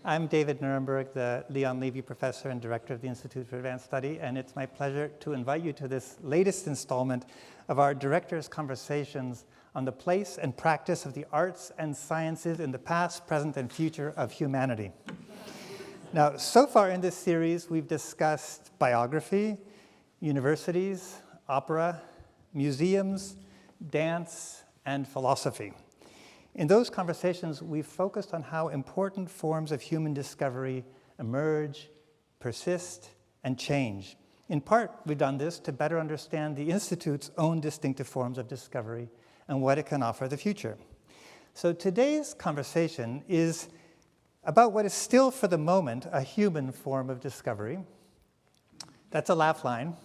I'm David Nirenberg, the Leon Levy Professor and Director of the Institute for Advanced Study, and it's my pleasure to invite you to this latest installment of our Director's Conversations on the place and practice of the arts and sciences in the past, present, and future of humanity. Now, so far in this series, we've discussed biography, universities, opera, museums, dance, and philosophy. In those conversations, we've focused on how important forms of human discovery emerge, persist, and change. In part, we've done this to better understand the Institute's own distinctive forms of discovery and what it can offer the future. So today's conversation is about what is still, for the moment, a human form of discovery. That's a laugh line.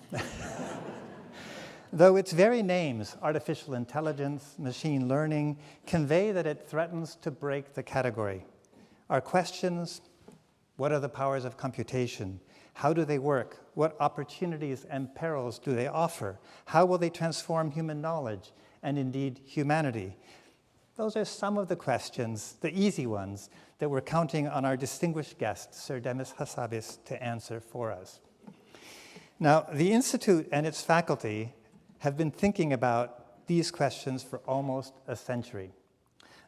Though its very names, artificial intelligence, machine learning, convey that it threatens to break the category. Our questions: what are the powers of computation? How do they work? What opportunities and perils do they offer? How will they transform human knowledge and indeed humanity? Those are some of the questions, the easy ones, that we're counting on our distinguished guest, Sir Demis Hassabis, to answer for us. Now, the Institute and its faculty have been thinking about these questions for almost a century.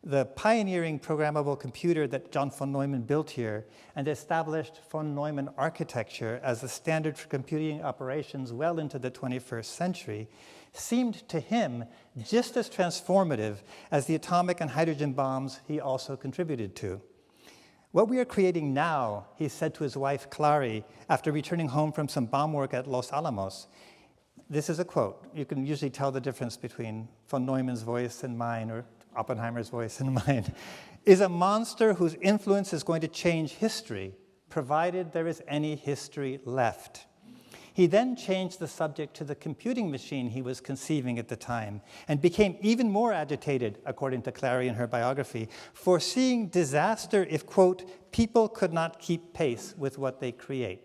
The pioneering programmable computer that John von Neumann built here and established von Neumann architecture as the standard for computing operations well into the 21st century seemed to him just as transformative as the atomic and hydrogen bombs he also contributed to. What we are creating now, he said to his wife Clary after returning home from some bomb work at Los Alamos. This is a quote. You can usually tell the difference between von Neumann's voice and mine, or Oppenheimer's voice and mine, is a monster whose influence is going to change history, provided there is any history left. He then changed the subject to the computing machine he was conceiving at the time and became even more agitated, according to Clary in her biography, foreseeing disaster if, quote, people could not keep pace with what they create.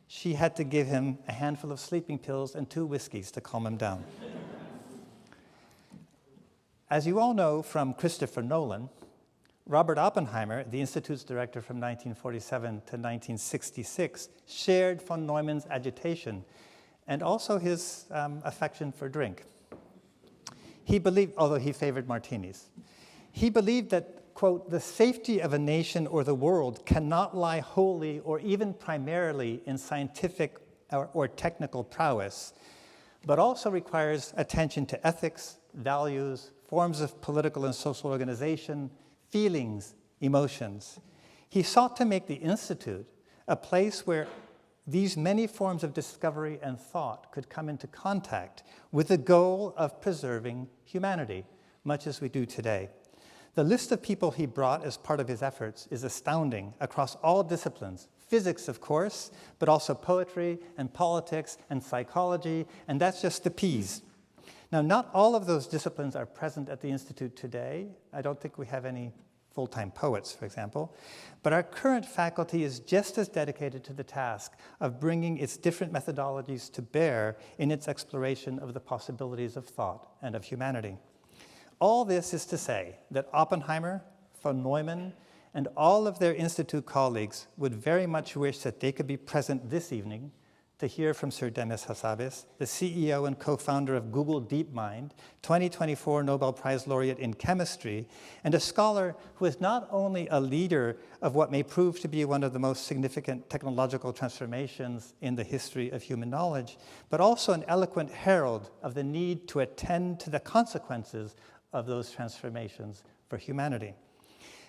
She had to give him a handful of sleeping pills and 2 whiskeys to calm him down. As you all know from Christopher Nolan, Robert Oppenheimer, the Institute's director from 1947 to 1966, shared von Neumann's agitation and also his affection for drink. He believed, although he favored martinis, he believed that, quote, the safety of a nation or the world cannot lie wholly or even primarily in scientific or technical prowess, but also requires attention to ethics, values, forms of political and social organization, feelings, emotions. He sought to make the Institute a place where these many forms of discovery and thought could come into contact with the goal of preserving humanity, much as we do today. The list of people he brought as part of his efforts is astounding across all disciplines. Physics, of course, but also poetry and politics and psychology, and that's just the P's. Now, not all of those disciplines are present at the Institute today. I don't think we have any full-time poets, for example. But our current faculty is just as dedicated to the task of bringing its different methodologies to bear in its exploration of the possibilities of thought and of humanity. All this is to say that Oppenheimer, von Neumann, and all of their Institute colleagues would very much wish that they could be present this evening to hear from Sir Demis Hassabis, the CEO and co-founder of Google DeepMind, 2024 Nobel Prize laureate in chemistry, and a scholar who is not only a leader of what may prove to be one of the most significant technological transformations in the history of human knowledge, but also an eloquent herald of the need to attend to the consequences of those transformations for humanity.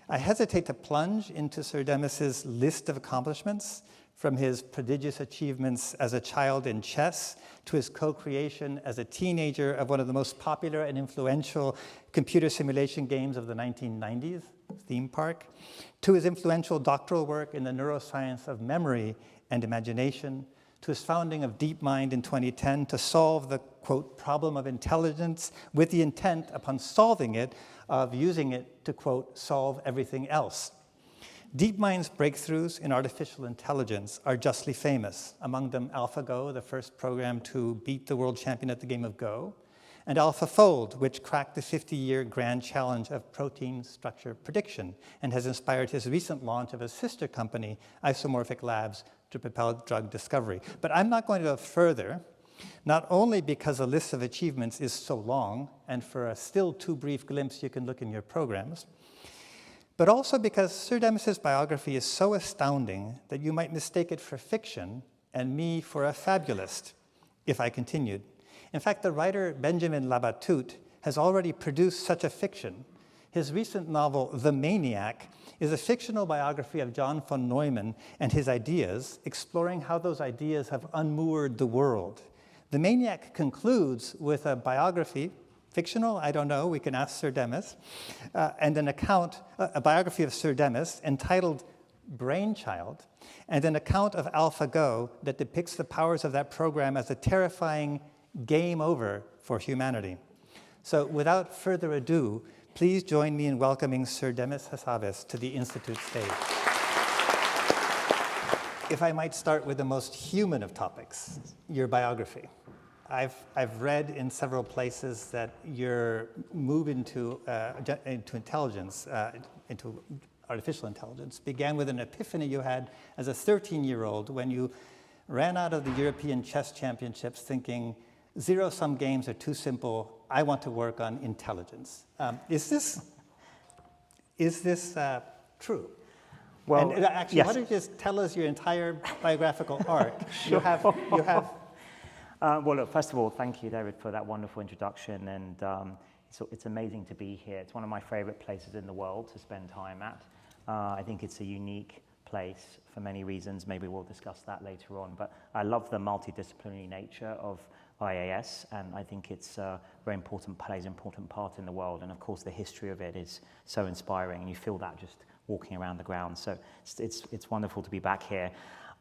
I hesitate to plunge into Sir Demis's list of accomplishments, from his prodigious achievements as a child in chess to his co-creation as a teenager of one of the most popular and influential computer simulation games of the 1990s, Theme Park, to his influential doctoral work in the neuroscience of memory and imagination, to his founding of DeepMind in 2010 to solve the, quote, problem of intelligence with the intent upon solving it of using it to, quote, solve everything else. DeepMind's breakthroughs in artificial intelligence are justly famous, among them AlphaGo, the first program to beat the world champion at the game of Go, and AlphaFold, which cracked the 50-year grand challenge of protein structure prediction and has inspired his recent launch of a sister company, Isomorphic Labs, to propel drug discovery. But I'm not going to go further, not only because the list of achievements is so long, and for a still too brief glimpse, you can look in your programs, but also because Sir Demis's biography is so astounding that you might mistake it for fiction and me for a fabulist if I continued. In fact, the writer Benjamin Labatut has already produced such a fiction. His recent novel, The Maniac, is a fictional biography of John von Neumann and his ideas, exploring how those ideas have unmoored the world. The Maniac concludes with a biography, fictional, I don't know, we can ask Sir Demis, and an account, a biography of Sir Demis entitled Brainchild, and an account of AlphaGo that depicts the powers of that program as a terrifying game over for humanity. So without further ado, please join me in welcoming Sir Demis Hassabis to the Institute stage. If I might start with the most human of topics, your biography. I've read in several places that your move into intelligence, into artificial intelligence, began with an epiphany you had as a 13-year-old when you ran out of the European Chess Championships thinking, zero-sum games are too simple, I want to work on intelligence. Is this true? Well, and actually, yes. Why don't you just tell us your entire biographical arc? Sure. You have. Well, look, first of all, thank you, David, for that wonderful introduction, and it's amazing to be here. It's one of my favorite places in the world to spend time at. I think it's a unique place for many reasons. Maybe we'll discuss that later on, but I love the multidisciplinary nature of IAS, and I think it's very important, plays an important part in the world, and of course the history of it is so inspiring, and you feel that just walking around the ground. So it's wonderful to be back here.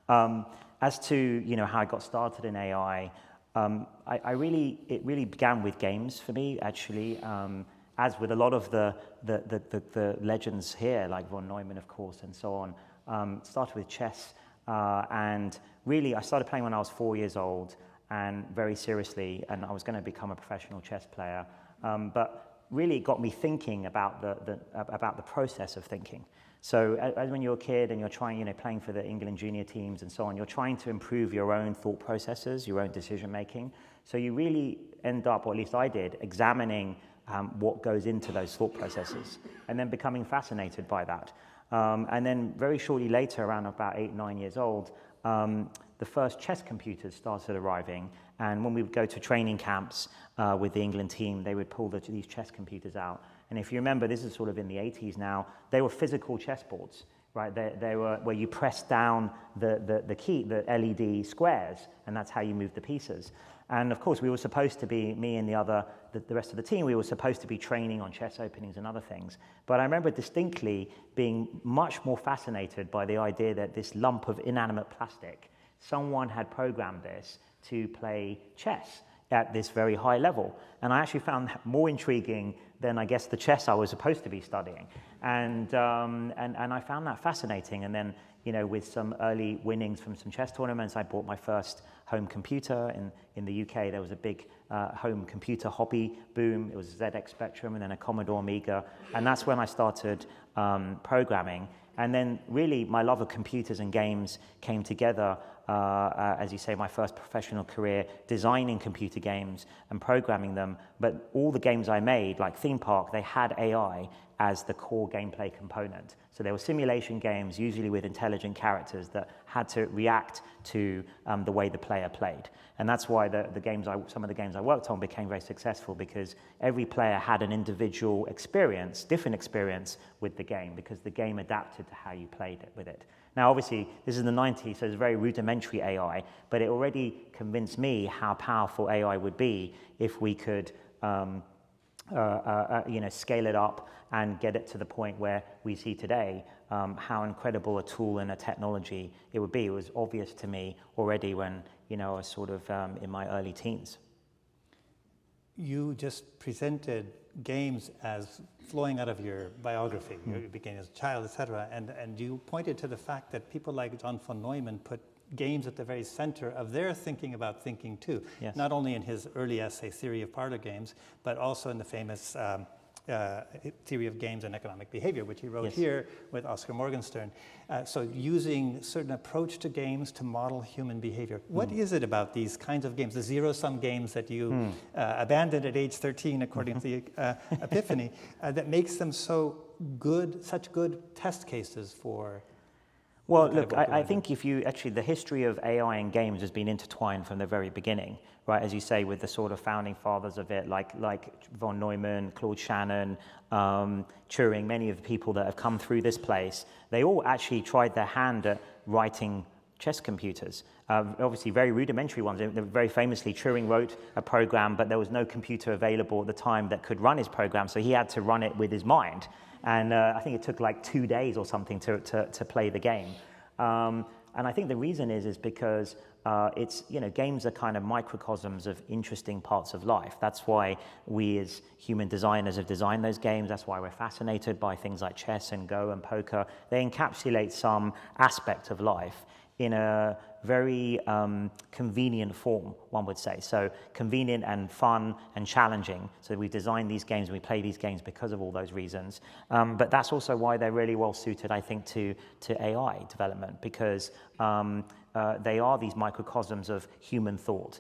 As to how I got started in AI, it really began with games for me, actually. As with a lot of the legends here, like von Neumann, of course, and so on. Started with chess, and really I started playing when I was 4 years old, and very seriously, and I was going to become a professional chess player. But really it got me thinking about the process of thinking. So as when you're a kid and you're trying, playing for the England junior teams and so on, you're trying to improve your own thought processes, your own decision making. So you really end up, or at least I did, examining what goes into those thought processes, and then becoming fascinated by that. And then very shortly later, around about 8, 9 years old, the first chess computers started arriving, and when we would go to training camps with the England team, they would pull these chess computers out. And if you remember, this is sort of in the 80s now, they were physical chessboards, right? They were where you press down the key, the LED squares, and that's how you move the pieces. And of course, we were supposed to be, me and the rest of the team, we were supposed to be training on chess openings and other things. But I remember distinctly being much more fascinated by the idea that this lump of inanimate plastic, someone had programmed this to play chess at this very high level. And I actually found that more intriguing than, I guess, the chess I was supposed to be studying. And I found that fascinating. And then, with some early winnings from some chess tournaments, I bought my first home computer. In the UK, there was a big home computer hobby boom. It was a ZX Spectrum and then a Commodore Amiga. And that's when I started programming. And then really my love of computers and games came together, as you say, my first professional career designing computer games and programming them. But all the games I made, like Theme Park, they had AI as the core gameplay component. So there were simulation games, usually with intelligent characters that had to react to the way the player played. And that's why some of the games I worked on became very successful, because every player had an individual experience, different experience with the game, because the game adapted to how you played it with it. Now, obviously, this is the 90s, so it's very rudimentary AI, but it already convinced me how powerful AI would be if we could scale it up and get it to the point where we see today, how incredible a tool and a technology it would be. It was obvious to me already when I was sort of in my early teens. You just presented games as flowing out of your biography. You began as a child, etc. And you pointed to the fact that people like John von Neumann put games at the very center of their thinking about thinking too. Yes. Not only in his early essay, Theory of Parlor Games, but also in the famous Theory of Games and Economic Behavior, which he wrote Yes. here with Oscar Morgenstern. So using a certain approach to games to model human behavior. What is it about these kinds of games, the zero-sum games that you abandoned at age 13, according to the Epiphany, that makes them so good, such good test cases for? Well, look, I think if you actually, the history of AI and games has been intertwined from the very beginning, right? As you say, with the sort of founding fathers of it, like von Neumann, Claude Shannon, Turing, many of the people that have come through this place, they all actually tried their hand at writing chess computers. Obviously very rudimentary ones. Very famously, Turing wrote a program, but there was no computer available at the time that could run his program, so he had to run it with his mind. And I think it took like 2 days or something to play the game. And I think the reason is because it's, games are kind of microcosms of interesting parts of life. That's why we as human designers have designed those games. That's why we're fascinated by things like chess and Go and poker. They encapsulate some aspect of life in a very convenient form, one would say. So convenient and fun and challenging. So we design these games, we play these games because of all those reasons. But that's also why they're really well suited, I think, to AI development, because they are these microcosms of human thought,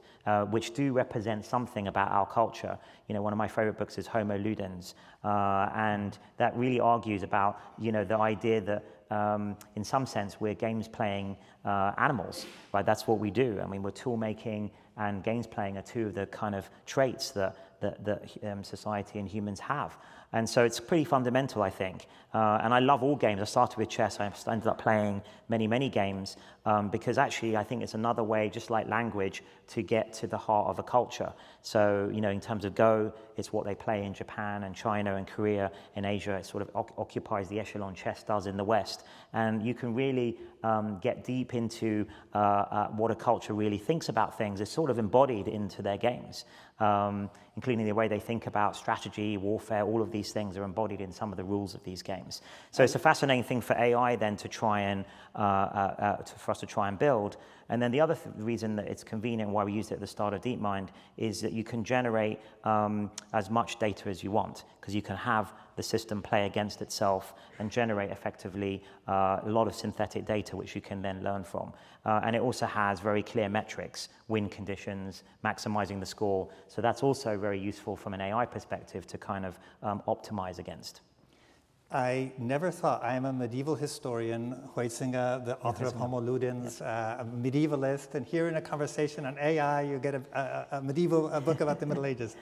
which do represent something about our culture. One of my favorite books is Homo Ludens, and that really argues about, the idea that in some sense, we're games playing animals, right? That's what we do. I mean, we're tool making and games playing are two of the kind of traits that society and humans have. And so it's pretty fundamental, I think. And I love all games. I started with chess. I ended up playing many, many games because actually I think it's another way, just like language, to get to the heart of a culture. So, in terms of Go, it's what they play in Japan and China and Korea. In Asia, it sort of occupies the echelon chess does in the West. And you can really get deep into what a culture really thinks about things. It's sort of embodied into their games, including the way they think about strategy, warfare. All of these things are embodied in some of the rules of these games. So it's a fascinating thing for AI then to try and for us to try and build. And then the other reason that it's convenient, why we used it at the start of DeepMind, is that you can generate as much data as you want, because you can have the system play against itself and generate effectively a lot of synthetic data, which you can then learn from. And it also has very clear metrics, win conditions, maximizing the score. So that's also very useful from an AI perspective to kind of optimize against. I never thought, I am a medieval historian, Huizinga, the author of Homo Ludens, a medievalist, and here in a conversation on AI, you get a medieval book about the Middle Ages.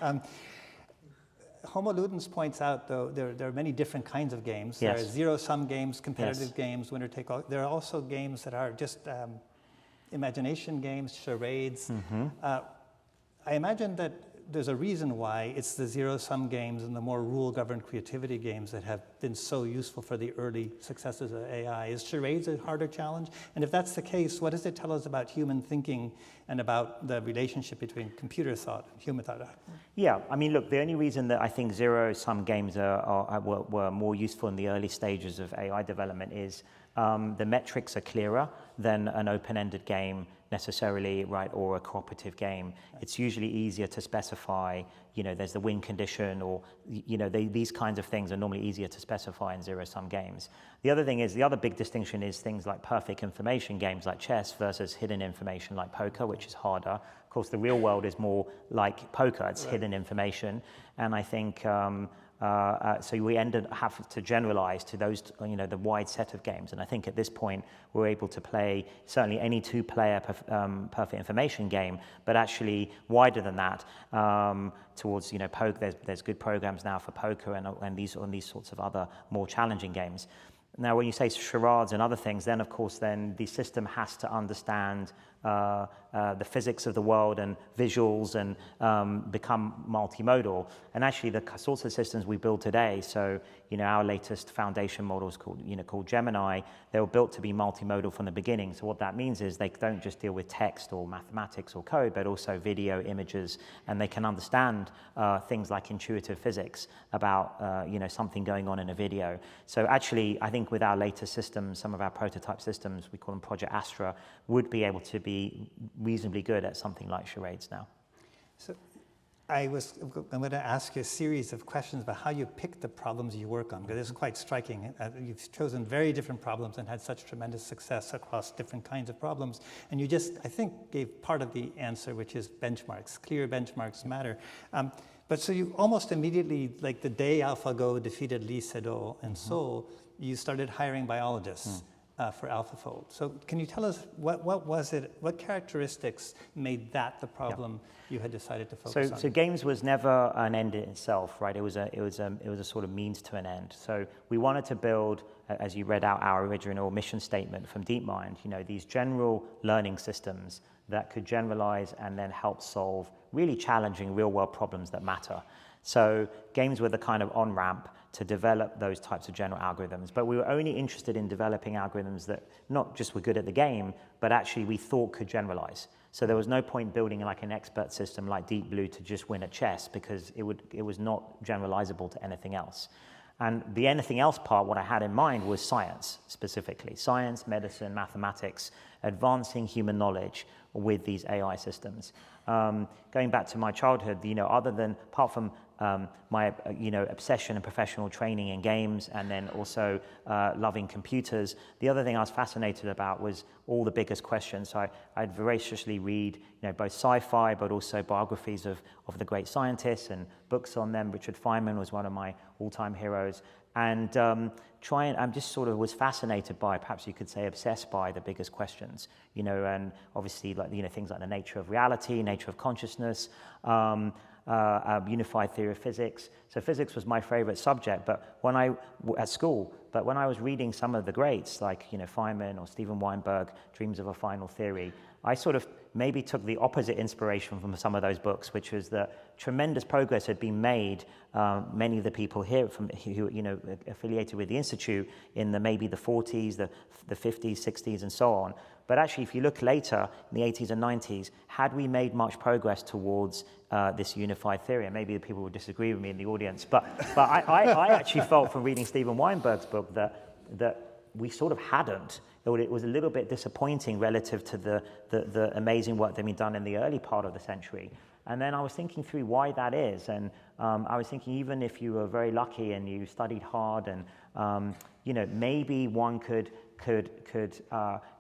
Homo Ludens points out, though, there are many different kinds of games. Yes. There are zero-sum games, competitive Yes. games, winner-take-all. There are also games that are just imagination games, charades. Mm-hmm. I imagine that there's a reason why it's the zero-sum games and the more rule-governed creativity games that have been so useful for the early successes of AI. Is charades a harder challenge? And if that's the case, what does it tell us about human thinking and about the relationship between computer thought and human thought? Yeah, I mean, look, the only reason that I think zero-sum games were more useful in the early stages of AI development is the metrics are clearer than an open-ended game necessarily, right, or a cooperative game. It's usually easier to specify, there's the win condition, or, these kinds of things are normally easier to specify in zero-sum games. The other thing is, the other big distinction is things like perfect information games like chess versus hidden information like poker, which is harder. Of course, the real world is more like poker, it's hidden information. And I think, so we have to generalize to those, the wide set of games. And I think at this point, we're able to play certainly any two-player perfect information game, but actually wider than that towards, poker. There's good programs now for poker and these sorts of other more challenging games. Now, when you say charades and other things, then of course, the system has to understand the physics of the world and visuals and become multimodal. And actually, the sorts of systems we build today, so our latest foundation models called Gemini, they were built to be multimodal from the beginning. So what that means is they don't just deal with text or mathematics or code, but also video, images, and they can understand things like intuitive physics about something going on in a video. So actually, I think think with our later systems, some of our prototype systems, we call them Project Astra, would be able to be reasonably good at something like charades now. So I'm going to ask you a series of questions about how you pick the problems you work on, because it's quite striking. You've chosen very different problems and had such tremendous success across different kinds of problems. And you just, I think, gave part of the answer, which is benchmarks. Clear benchmarks matter. But so you almost immediately, like the day AlphaGo defeated Lee Sedol and Seoul, you started hiring biologists for AlphaFold. So can you tell us what was it, what characteristics made that the problem you had decided to focus on? So games was never an end in itself, right? It was a sort of means to an end. So we wanted to build, as you read out our original mission statement from DeepMind, these general learning systems that could generalize and then help solve really challenging real-world problems that matter. So games were the kind of on-ramp to develop those types of general algorithms. But we were only interested in developing algorithms that not just were good at the game, but actually we thought could generalize. So there was no point building like an expert system like Deep Blue to just win at chess, because it was not generalizable to anything else. And the anything else part, what I had in mind was science specifically. Science, medicine, mathematics, advancing human knowledge with these AI systems. Going back to my childhood, apart from my obsession and professional training in games, and then also loving computers, the other thing I was fascinated about was all the biggest questions. So I'd voraciously read both sci-fi but also biographies of the great scientists and books on them. Richard Feynman was one of my all-time heroes. And I just sort of was fascinated by, perhaps you could say obsessed by, the biggest questions, and obviously things like the nature of reality, nature of consciousness, unified theory of physics. So physics was my favorite subject, but at school, but when I was reading some of the greats like Feynman or Steven Weinberg, Dreams of a Final Theory, I sort of maybe took the opposite inspiration from some of those books, which was that tremendous progress had been made. Many of the people here who affiliated with the Institute in maybe the 40s, the 50s, 60s, and so on. But actually, if you look later, in the 80s and 90s, had we made much progress towards this unified theory? And maybe the people would disagree with me in the audience, but I actually felt from reading Steven Weinberg's book that we sort of hadn't. It was a little bit disappointing relative to the amazing work that had been done in the early part of the century. And then I was thinking through why that is, and I was thinking even if you were very lucky and you studied hard, and maybe one could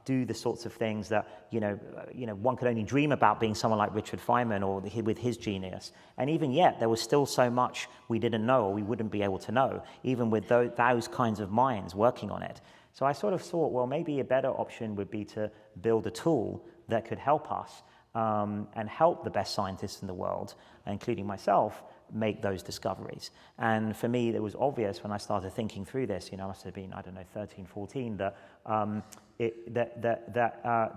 do the sorts of things that one could only dream about, being someone like Richard Feynman or with his genius. And even yet, there was still so much we didn't know, or we wouldn't be able to know, even with those kinds of minds working on it. So I sort of thought, well, maybe a better option would be to build a tool that could help us and help the best scientists in the world, including myself, make those discoveries. And for me, it was obvious when I started thinking through this, I must have been, 13, 14, that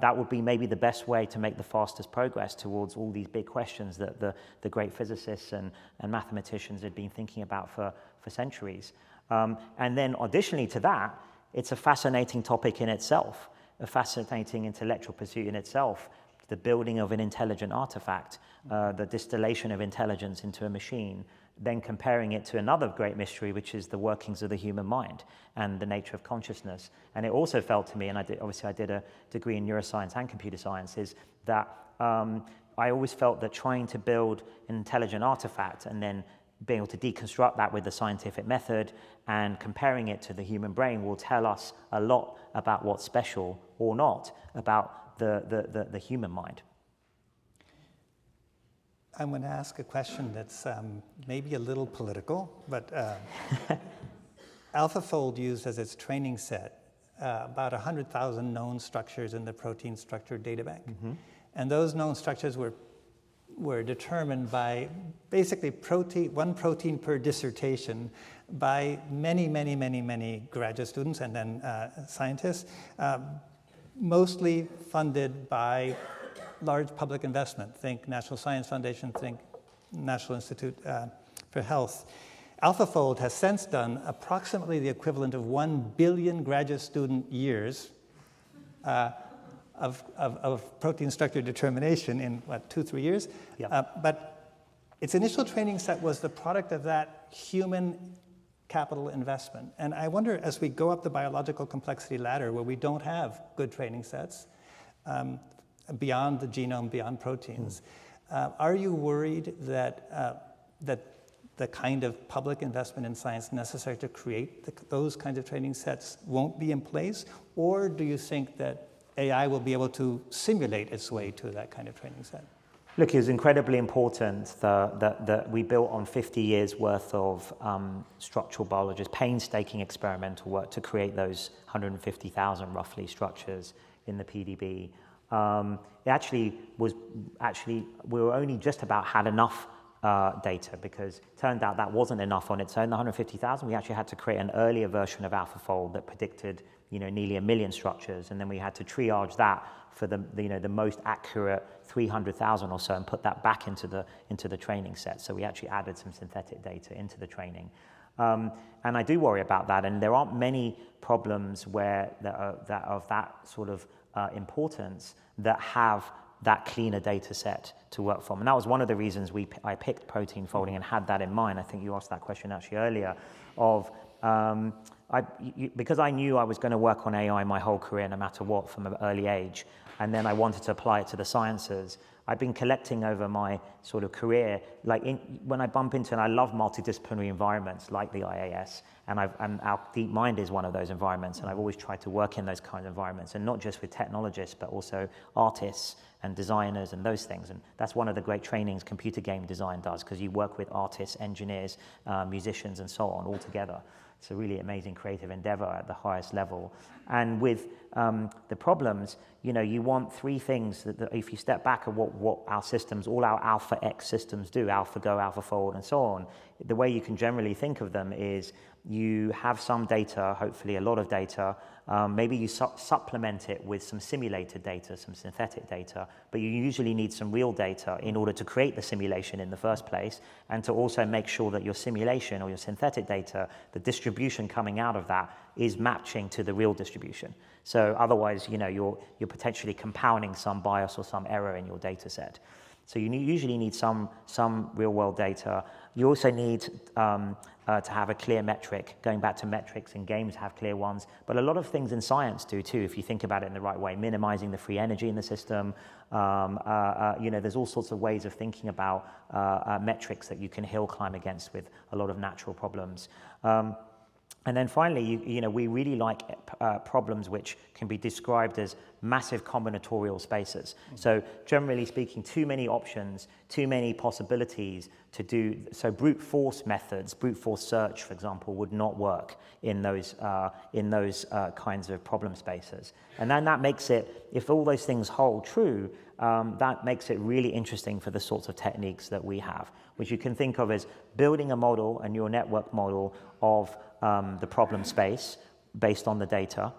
that would be maybe the best way to make the fastest progress towards all these big questions that the great physicists and mathematicians had been thinking about for centuries. And then additionally to that, it's a fascinating topic in itself, a fascinating intellectual pursuit in itself, the building of an intelligent artifact, the distillation of intelligence into a machine, then comparing it to another great mystery, which is the workings of the human mind and the nature of consciousness. And it also felt to me, and I did a degree in neuroscience and computer science, is that I always felt that trying to build an intelligent artifact and then being able to deconstruct that with the scientific method and comparing it to the human brain will tell us a lot about what's special or not about the human mind. I'm going to ask a question that's maybe a little political, but AlphaFold used as its training set about 100,000 known structures in the protein structure data bank. Mm-hmm. And those known structures were determined by basically one protein per dissertation by many graduate students and then scientists, mostly funded by large public investment. Think National Science Foundation, think National Institute for Health. AlphaFold has since done approximately the equivalent of 1 billion graduate student years of protein structure determination in, 2-3 years? Yeah. But its initial training set was the product of that human capital investment. And I wonder, as we go up the biological complexity ladder, where we don't have good training sets, beyond the genome, beyond proteins, are you worried that the kind of public investment in science necessary to create those kinds of training sets won't be in place? Or do you think that AI will be able to simulate its way to that kind of training set? Look, it was incredibly important that we built on 50 years worth of structural biologists, painstaking experimental work to create those 150,000 roughly structures in the PDB. It actually we were only just about had enough data, because it turned out that wasn't enough on its own, the 150,000. We actually had to create an earlier version of AlphaFold that predicted nearly 1 million structures, and then we had to triage that for the most accurate 300,000 or so and put that back into the training set. So we actually added some synthetic data into the training. And I do worry about that, and there aren't many problems where that of that sort of importance that have that cleaner data set to work from. And that was one of the reasons I picked protein folding and had that in mind. I think you asked that question actually earlier, of because I knew I was going to work on AI my whole career no matter what from an early age, and then I wanted to apply it to the sciences. I've been collecting over my sort of career, when I bump into, and I love multidisciplinary environments like the IAS, and our DeepMind is one of those environments, and I've always tried to work in those kinds of environments, and not just with technologists, but also artists and designers and those things. And that's one of the great trainings computer game design does, because you work with artists, engineers, musicians, and so on all together. It's a really amazing creative endeavor at the highest level. And with the problems, you want three things that if you step back at what our systems, all our Alpha X systems do, AlphaGo, AlphaFold, and so on, the way you can generally think of them is you have some data, hopefully a lot of data, maybe you supplement it with some simulated data, some synthetic data, but you usually need some real data in order to create the simulation in the first place, and to also make sure that your simulation or your synthetic data, the distribution coming out of that is matching to the real distribution. So otherwise, you're potentially compounding some bias or some error in your data set. So you usually need some real-world data. You also need to have a clear metric. Going back to metrics, and games have clear ones, but a lot of things in science do too, if you think about it in the right way, minimizing the free energy in the system. There's all sorts of ways of thinking about metrics that you can hill climb against with a lot of natural problems. And then finally, we really like problems which can be described as massive combinatorial spaces. So generally speaking, too many options, too many possibilities to do. So brute force methods, brute force search, for example, would not work in those kinds of problem spaces. And then that makes it, if all those things hold true, that makes it really interesting for the sorts of techniques that we have, which you can think of as building a model, a neural network model of the problem space based on the data,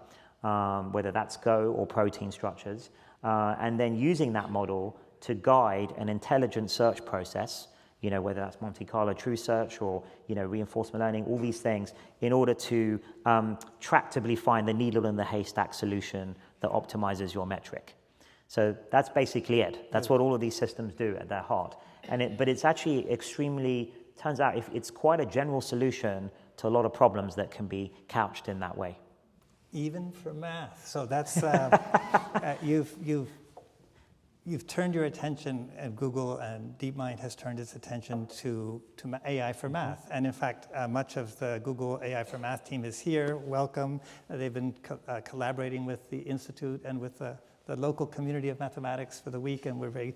whether that's Go or protein structures, and then using that model to guide an intelligent search process, whether that's Monte Carlo true search or, reinforcement learning, all these things, in order to tractably find the needle in the haystack solution that optimizes your metric. So that's basically it. That's what all of these systems do at their heart. But it's actually turns out it's quite a general solution to a lot of problems that can be couched in that way. Even for math. So that's, you've turned your attention, and Google and DeepMind has turned its attention to AI for math. And in fact, much of the Google AI for Math team is here. Welcome. They've been collaborating with the Institute and with the local community of mathematics for the week, and we're very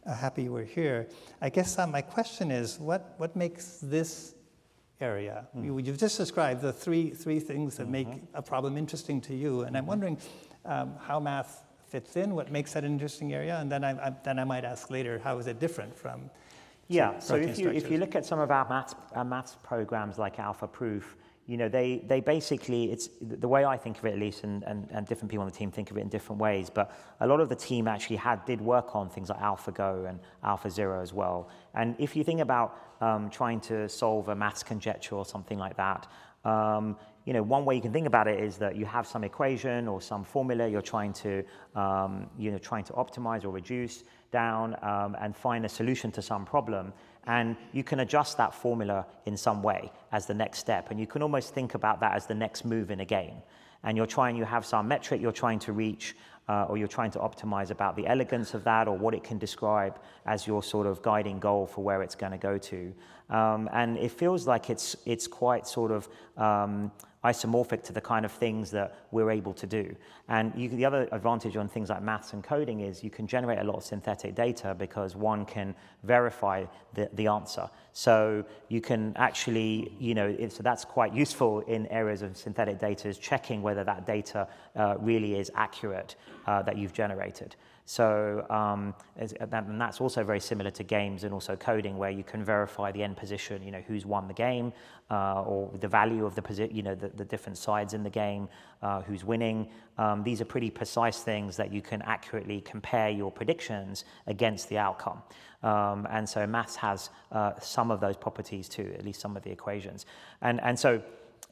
happy we're here. I guess my question is, what makes this area? You've just described the three things that make a problem interesting to you, and I'm wondering how math fits in, what makes that an interesting area, and then I might ask later, how is it different from so if you look at some of our maths programs like AlphaProof, they basically, it's the way I think of it at least, and different people on the team think of it in different ways, but a lot of the team actually did work on things like AlphaGo and AlphaZero as well. And if you think about trying to solve a maths conjecture or something like that, one way you can think about it is that you have some equation or some formula you're trying to, trying to optimize or reduce down and find a solution to some problem. And you can adjust that formula in some way as the next step. And you can almost think about that as the next move in a game. And you have some metric you're trying to reach, or you're trying to optimize about the elegance of that or what it can describe as your sort of guiding goal for where it's going to go to. And it feels like it's quite sort of isomorphic to the kind of things that we're able to do. And the other advantage on things like maths and coding is you can generate a lot of synthetic data because one can verify the answer. So you can actually, so that's quite useful in areas of synthetic data, is checking whether that data really is accurate that you've generated. So, and that's also very similar to games and also coding, where you can verify the end position, who's won the game, or the value of the position, the different sides in the game, who's winning. These are pretty precise things that you can accurately compare your predictions against the outcome. And so maths has some of those properties too, at least some of the equations. And so,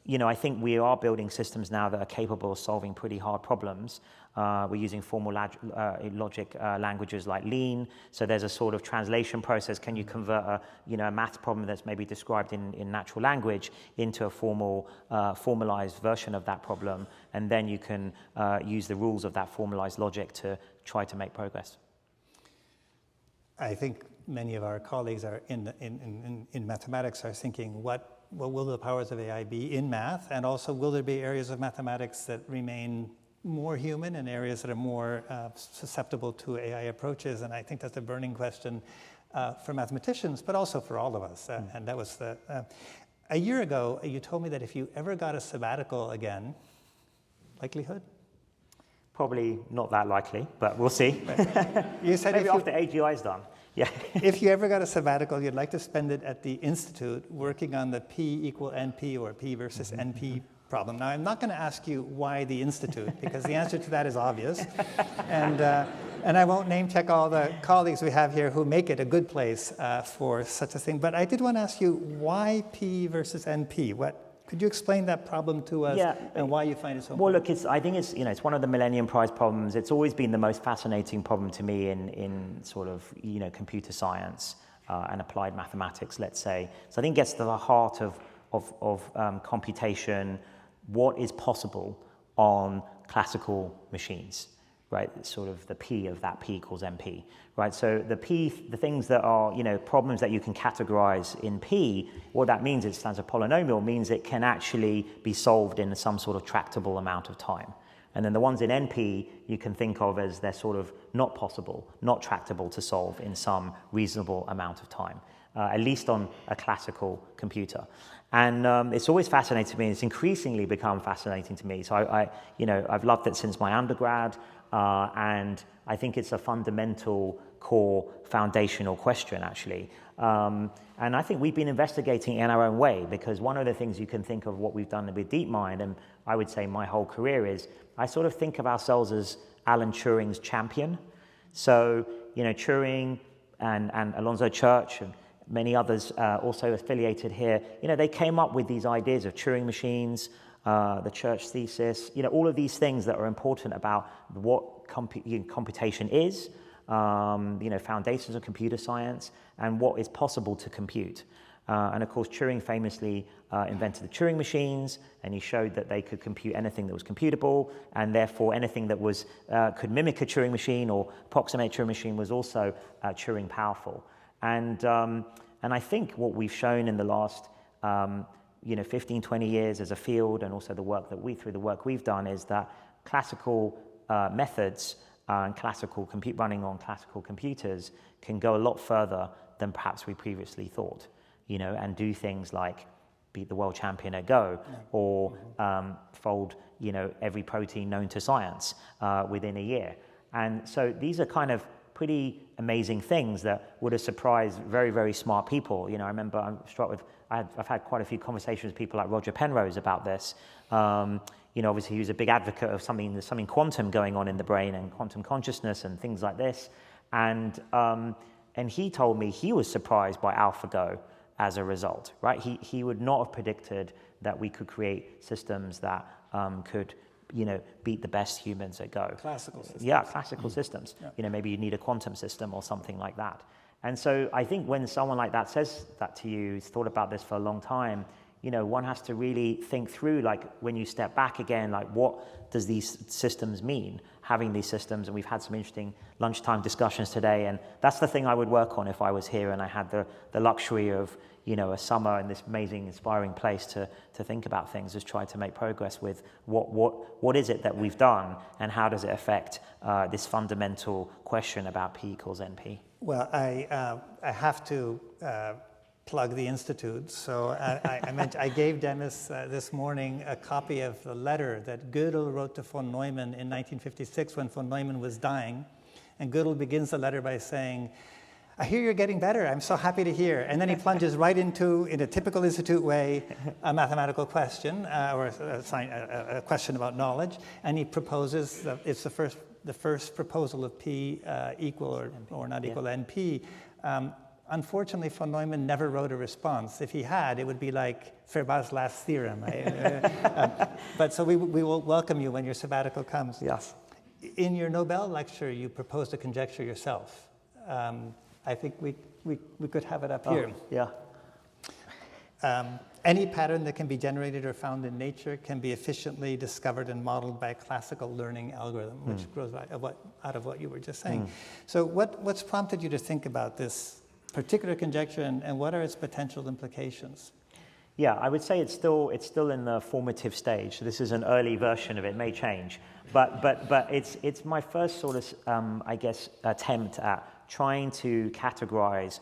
I think we are building systems now that are capable of solving pretty hard problems. We're using formal logic languages like Lean. So there's a sort of translation process. Can you convert a math problem that's maybe described in natural language into a formalized version of that problem? And then you can use the rules of that formalized logic to try to make progress. I think many of our colleagues are in mathematics are thinking, what will the powers of AI be in math? And also, will there be areas of mathematics that remain more human and areas that are more susceptible to AI approaches? And I think that's a burning question for mathematicians, but also for all of us. And that was a year ago, you told me that if you ever got a sabbatical again, likelihood? Probably not that likely, but we'll see. Right. You said maybe after AGI is done. Yeah. If you ever got a sabbatical, you'd like to spend it at the Institute working on the P equal NP or P versus NP problem. Now, I'm not going to ask you why the Institute, because the answer to that is obvious. And I won't name check all the colleagues we have here who make it a good place for such a thing. But I did want to ask you, why P versus NP? Could you explain that problem to us and why you find it so important? Well, look, I think it's one of the Millennium Prize problems. It's always been the most fascinating problem to me in sort of, computer science and applied mathematics, let's say. So I think it gets to the heart of computation, what is possible on classical machines, right? Sort of the P of that P equals NP, right? So the things that are, problems that you can categorize in P, what that means, it stands for polynomial, means it can actually be solved in some sort of tractable amount of time. And then the ones in NP, you can think of as they're sort of not possible, not tractable to solve in some reasonable amount of time, at least on a classical computer. And it's always fascinating to me. It's increasingly become fascinating to me. So I've loved it since my undergrad. And I think it's a fundamental, core, foundational question, actually. And I think we've been investigating in our own way, because one of the things you can think of what we've done with DeepMind, and I would say my whole career, is I sort of think of ourselves as Alan Turing's champion. So, Turing and Alonzo Church and many others also affiliated here, they came up with these ideas of Turing machines, the Church thesis, all of these things that are important about what computation is, foundations of computer science, and what is possible to compute. And of course, Turing famously invented the Turing machines, and he showed that they could compute anything that was computable, and therefore anything that was could mimic a Turing machine or approximate a Turing machine was also Turing powerful. And I think what we've shown in the last 15, 20 years as a field, and also through the work we've done, is that classical methods and running on classical computers can go a lot further than perhaps we previously thought, and do things like beat the world champion at Go, or fold, every protein known to science within a year. And so these are kind of pretty amazing things that would have surprised very, very smart people. I remember I'm struck with, I've had quite a few conversations with people like Roger Penrose about this. Obviously he was a big advocate of something quantum going on in the brain and quantum consciousness and things like this. And he told me he was surprised by AlphaGo as a result, right? He would not have predicted that we could create systems that could, beat the best humans at Go. Classical systems. Yeah, classical systems. Yeah. Maybe you need a quantum system or something like that. And so I think when someone like that says that to you, who's thought about this for a long time, one has to really think through, like, when you step back again, like, what does these systems mean, having these systems? And we've had some interesting lunchtime discussions today, and that's the thing I would work on if I was here and I had the luxury of, a summer in this amazing, inspiring place to think about things, is try to make progress with what is it that we've done, and how does it affect this fundamental question about P equals NP? Well, I have to plug the Institute. So I gave Demis this morning a copy of the letter that Gödel wrote to von Neumann in 1956 when von Neumann was dying. And Gödel begins the letter by saying, "I hear you're getting better. I'm so happy to hear." And then he plunges right into, in a typical Institute way, a mathematical question or a question about knowledge. And he proposes that it's the first proposal of P equal or not equal to NP. Unfortunately, von Neumann never wrote a response. If he had, it would be like Fermat's last theorem. But so we will welcome you when your sabbatical comes. Yes. In your Nobel lecture, you proposed a conjecture yourself. I think we could have it up here. Yeah. Any pattern that can be generated or found in nature can be efficiently discovered and modeled by a classical learning algorithm, which grows out of what you were just saying. So what's prompted you to think about this particular conjecture, and what are its potential implications? Yeah, I would say it's still in the formative stage. So this is an early version of it. It may change, but it's my first sort of attempt at trying to categorize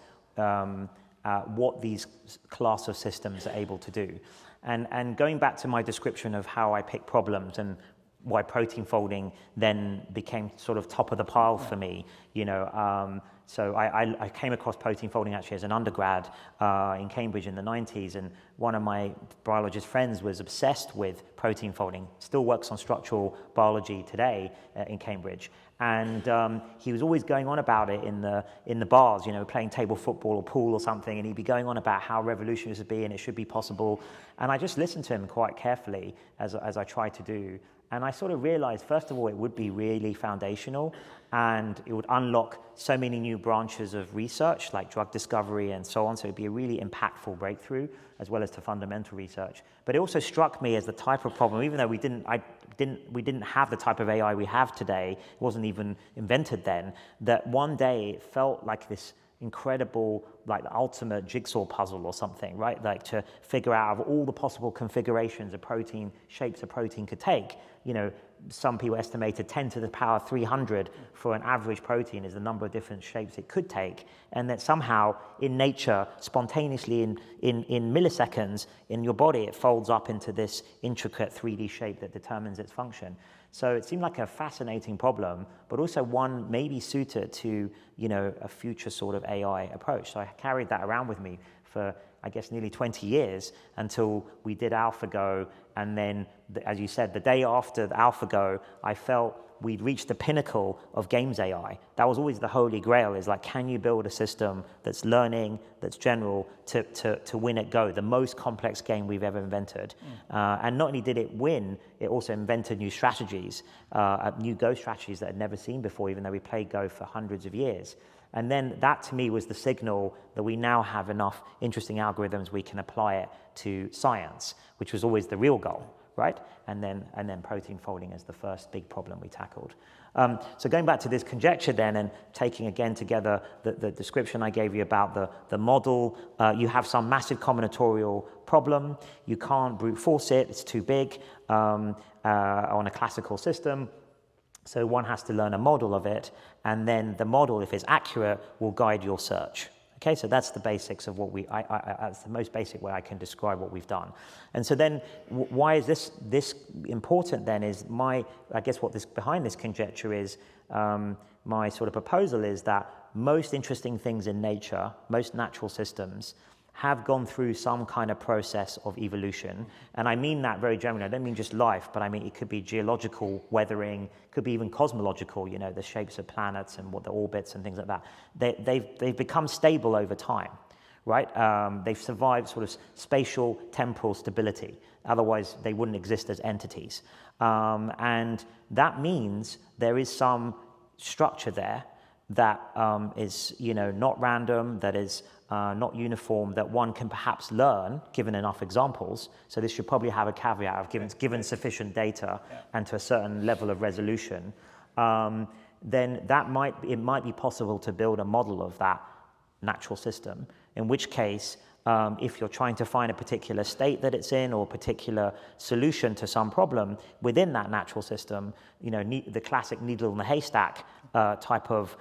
what these class of systems are able to do, and going back to my description of how I pick problems and why protein folding then became sort of top of the pile for me, So I came across protein folding actually as an undergrad in Cambridge in the 90s, and one of my biologist friends was obsessed with protein folding, still works on structural biology today in Cambridge. And he was always going on about it in the bars, playing table football or pool or something, and he'd be going on about how revolutionary this would be and it should be possible. And I just listened to him quite carefully as I tried to do. And I sort of realized, first of all, it would be really foundational, and it would unlock so many new branches of research, like drug discovery and so on. So it'd be a really impactful breakthrough, as well as to fundamental research. But it also struck me as the type of problem, even though we didn't have the type of AI we have today, it wasn't even invented then, that one day it felt like this incredible, like the ultimate jigsaw puzzle or something, right? Like to figure out of all the possible configurations a protein, shapes a protein could take. Some people estimated 10 to the power 300 for an average protein is the number of different shapes it could take, and that somehow in nature, spontaneously in milliseconds in your body, it folds up into this intricate 3D shape that determines its function. So it seemed like a fascinating problem, but also one maybe suited to, a future sort of AI approach. So I carried that around with me for, I guess, nearly 20 years until we did AlphaGo. And then, as you said, the day after the AlphaGo, I felt we'd reached the pinnacle of games AI. That was always the holy grail, is like, can you build a system that's learning, that's general, to win at Go, the most complex game we've ever invented. And not only did it win, it also invented new strategies, new Go strategies that I'd never seen before, even though we played Go for hundreds of years. And then that, to me, was the signal that we now have enough interesting algorithms we can apply it to science, which was always the real goal, right? And then protein folding as the first big problem we tackled. So going back to this conjecture then, and taking again together the description I gave you about the model, you have some massive combinatorial problem. You can't brute force it, it's too big on a classical system. So one has to learn a model of it, and then the model, if it's accurate, will guide your search. Okay, so that's the basics of what that's the most basic way I can describe what we've done. And so then, why is this important then? Is behind this conjecture is my sort of proposal is that most interesting things in nature, most natural systems, have gone through some kind of process of evolution. And I mean that very generally. I don't mean just life, but I mean it could be geological weathering, could be even cosmological, the shapes of planets and what the orbits and things like that. They've become stable over time, right? They've survived sort of spatial temporal stability. Otherwise, they wouldn't exist as entities. And that means there is some structure there that is, not random, that is not uniform, that one can perhaps learn, given enough examples. So this should probably have a caveat of given sufficient data and to a certain level of resolution, then it might be possible to build a model of that natural system, in which case, if you're trying to find a particular state that it's in or a particular solution to some problem within that natural system, the classic needle in the haystack type of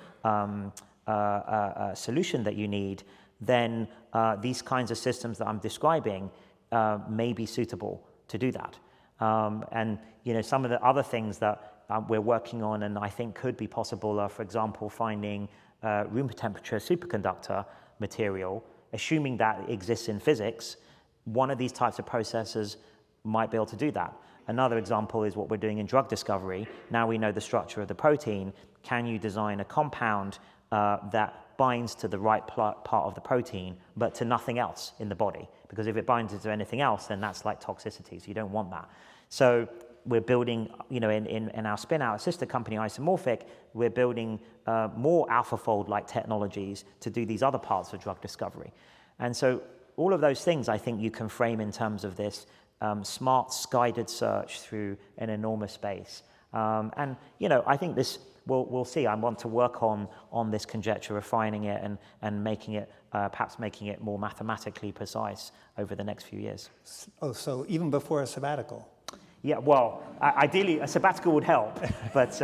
solution that you need, then these kinds of systems that I'm describing may be suitable to do that. And some of the other things that we're working on and I think could be possible are, for example, finding room temperature superconductor material. Assuming that it exists in physics, one of these types of processes might be able to do that. Another example is what we're doing in drug discovery. Now we know the structure of the protein. Can you design a compound that binds to the right part of the protein, but to nothing else in the body? Because if it binds to anything else, then that's like toxicity, so you don't want that. So we're building, in our spin-out sister company, Isomorphic, we're building more AlphaFold-like technologies to do these other parts of drug discovery. And so all of those things I think you can frame in terms of this smart, guided search through an enormous space. And, I think this, we'll see. I want to work on this conjecture, refining it and making it, perhaps making it more mathematically precise over the next few years. Oh, so even before a sabbatical? Yeah, well, ideally a sabbatical would help, but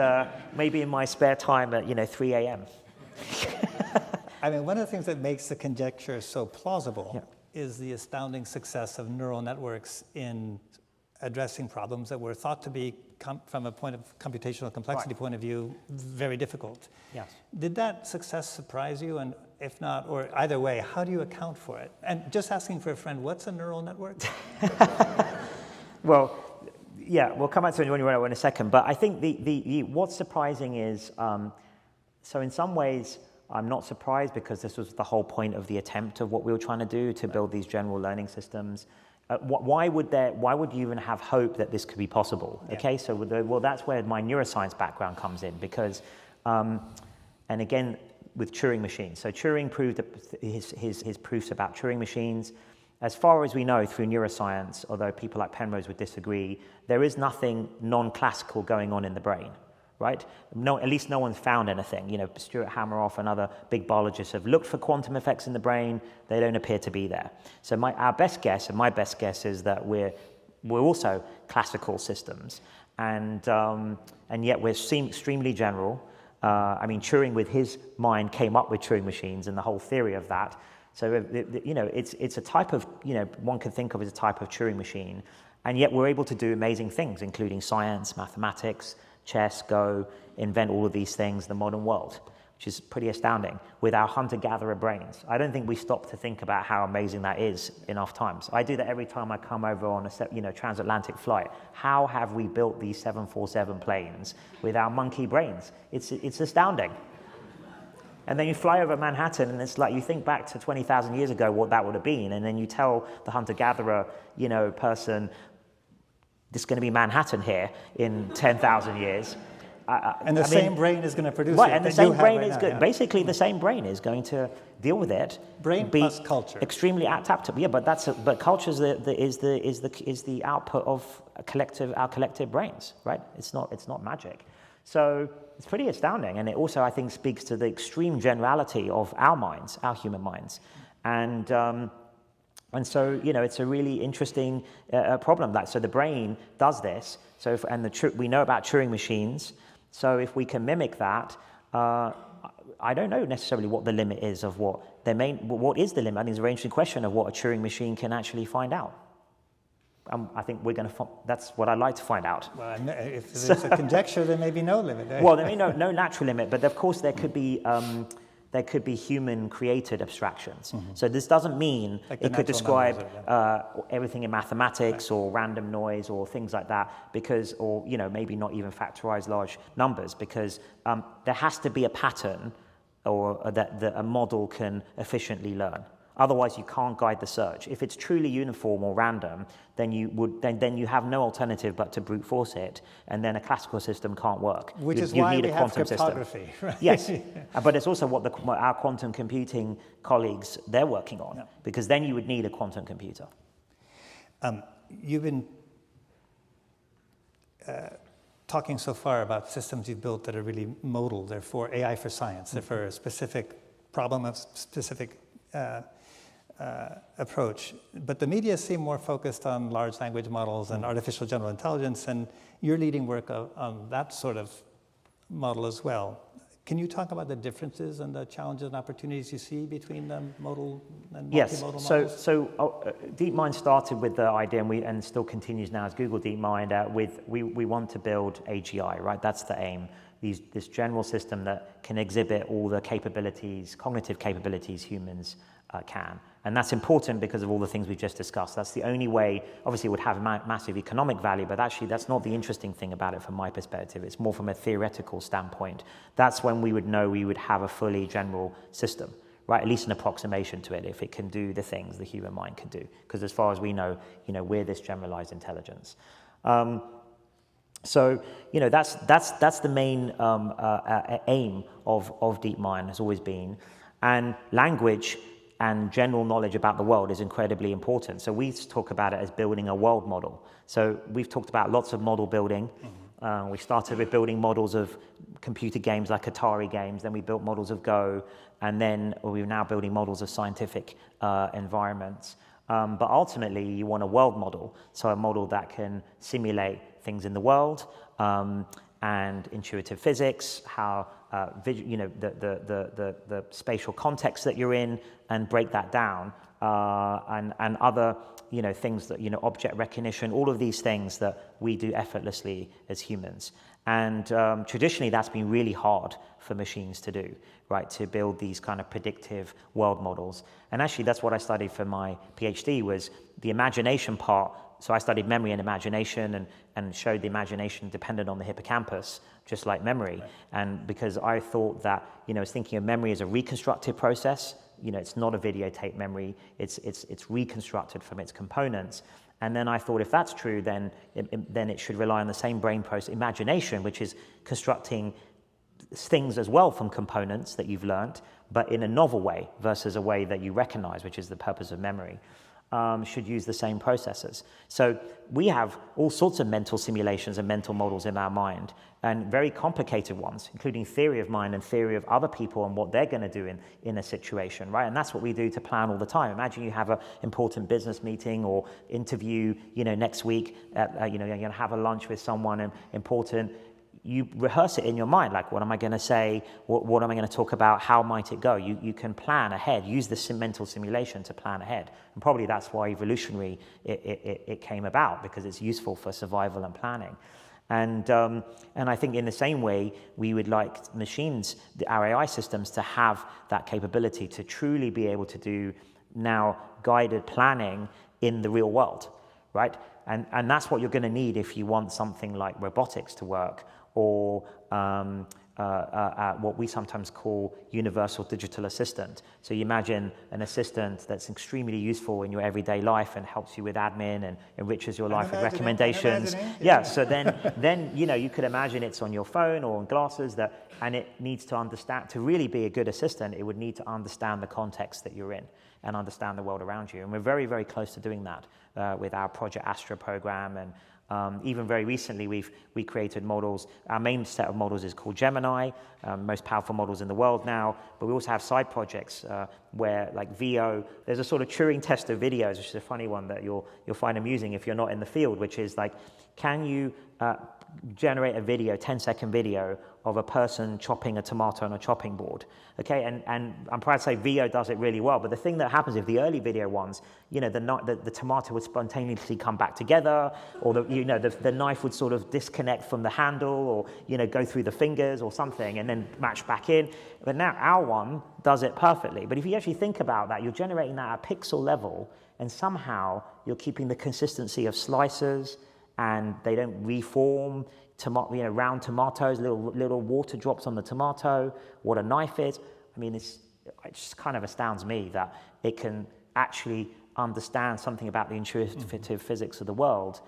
maybe in my spare time at 3 a.m. I mean, one of the things that makes the conjecture so plausible is the astounding success of neural networks in addressing problems that were thought to be, from a point of computational complexity point of view, very difficult. Yes. Did that success surprise you? And if not, or either way, how do you account for it? And just asking for a friend, what's a neural network? Well, yeah, we'll come back to it in a second. But I think what's surprising is, so in some ways, I'm not surprised because this was the whole point of the attempt of what we were trying to do, to build these general learning systems. Why would you even have hope that this could be possible? Yeah. Okay, so that's where my neuroscience background comes in, because, and again, with Turing machines. So Turing proved his proofs about Turing machines. As far as we know through neuroscience, although people like Penrose would disagree, there is nothing non-classical going on in the brain, right? No, at least no one's found anything. Stuart Hameroff and other big biologists have looked for quantum effects in the brain. They don't appear to be there. So my best guess is that we're also classical systems, and yet we're extremely general. Turing, with his mind, came up with Turing machines and the whole theory of that. So, it's a type of, one can think of as a type of Turing machine, and yet we're able to do amazing things, including science, mathematics, chess, Go, invent all of these things, the modern world, which is pretty astounding, with our hunter-gatherer brains. I don't think we stop to think about how amazing that is enough times. I do that every time I come over on a transatlantic flight. How have we built these 747 planes with our monkey brains? It's astounding. And then you fly over Manhattan, and it's like you think back to 20,000 years ago what that would have been, and then you tell the hunter-gatherer, person, this is going to be Manhattan here in 10,000 years. And the same brain is going to produce right, it. And the same brain is good. Basically, the same brain is going to deal with it. Brain plus culture. Extremely adaptable. Yeah, but culture is the output of our collective brains, right? It's not magic. So it's pretty astounding, and it also, I think, speaks to the extreme generality of our minds, our human minds, and so it's a really interesting problem. So the brain does this. So we know about Turing machines. So if we can mimic that, I don't know necessarily what the limit is of what is the limit. I think it's a very interesting question of what a Turing machine can actually find out. I think that's what I'd like to find out. Well, if there's a conjecture, there may be no limit. Well, there may be no natural limit, but of course there could be human-created abstractions. Mm-hmm. So this doesn't mean it could describe everything in mathematics or random noise or things like that, or maybe not even factorize large numbers, because there has to be a pattern or that a model can efficiently learn. Otherwise, you can't guide the search. If it's truly uniform or random, then you have no alternative but to brute force it, and then a classical system can't work. Which is why we have cryptography, right? Yes, but it's also what our quantum computing colleagues, they're working on, because then you would need a quantum computer. You've been talking so far about systems you've built that are really modal. They're for AI for science. They're for a specific problem, a specific approach. But the media seem more focused on large language models and artificial general intelligence, and you're leading work on that sort of model as well. Can you talk about the differences and the challenges and opportunities you see between the modal and multimodal models? Yes, so DeepMind started with the idea, and still continues now as Google DeepMind, we want to build AGI, right? That's the aim. This general system that can exhibit all the capabilities, cognitive capabilities humans can. And that's important because of all the things we've just discussed. That's the only way. Obviously it would have massive economic value, but actually that's not the interesting thing about it from my perspective. It's more from a theoretical standpoint. That's when we would know we would have a fully general system, right? At least an approximation to it, if it can do the things the human mind can do. Because as far as we know, we're this generalized intelligence. So, that's the main aim of DeepMind, has always been. And language and general knowledge about the world is incredibly important. So we talk about it as building a world model. So we've talked about lots of model building. We started with building models of computer games like Atari games, then we built models of Go, and then we're now building models of scientific environments. But ultimately, you want a world model, so a model that can simulate things in the world and intuitive physics, how the spatial context that you're in, and break that down, and other things that object recognition, all of these things that we do effortlessly as humans. And traditionally, that's been really hard for machines to do, right? To build these kind of predictive world models. And actually, that's what I studied for my PhD, was the imagination part. So I studied memory and imagination, and showed the imagination dependent on the hippocampus, just like memory. Right. And because I thought that, I was thinking of memory as a reconstructive process. It's not a videotape memory. It's reconstructed from its components. And then I thought, if that's true, then it should rely on the same brain process, imagination, which is constructing things as well from components that you've learned, but in a novel way versus a way that you recognize, which is the purpose of memory. Should use the same processes. So we have all sorts of mental simulations and mental models in our mind, and very complicated ones, including theory of mind and theory of other people and what they're going to do in a situation, right? And that's what we do to plan all the time. Imagine you have an important business meeting or interview, next week, you're going to have a lunch with someone important. You rehearse it in your mind, like, what am I going to say? What am I going to talk about? How might it go? You can plan ahead, use the mental simulation to plan ahead. And probably that's why evolutionary it came about, because it's useful for survival and planning. And I think in the same way, we would like machines, our AI systems, to have that capability to truly be able to do now guided planning in the real world, right? And that's what you're going to need if you want something like robotics to work, or what we sometimes call universal digital assistant. So you imagine an assistant that's extremely useful in your everyday life and helps you with admin and enriches your life with recommendations. Yeah, so then you could imagine it's on your phone or on glasses, and it needs to understand, to really be a good assistant, it would need to understand the context that you're in and understand the world around you. And we're very, very close to doing that with our Project Astra program. And even very recently, we created models. Our main set of models is called Gemini, most powerful models in the world now. But we also have side projects where, like VO, there's a sort of Turing test of videos, which is a funny one that you'll find amusing if you're not in the field, which is like, can you generate a video, 10-second video of a person chopping a tomato on a chopping board? Okay, and I'm proud to say VO does it really well. But the thing that happens, if the early video ones, the tomato would spontaneously come back together, or the knife would sort of disconnect from the handle, or go through the fingers or something, and then match back in. But now our one does it perfectly. But if you actually think about that, you're generating that at a pixel level, and somehow you're keeping the consistency of slices, and they don't reform. Round tomatoes, little water drops on the tomato, what a knife is. I mean, it just kind of astounds me that it can actually understand something about the intuitive physics of the world,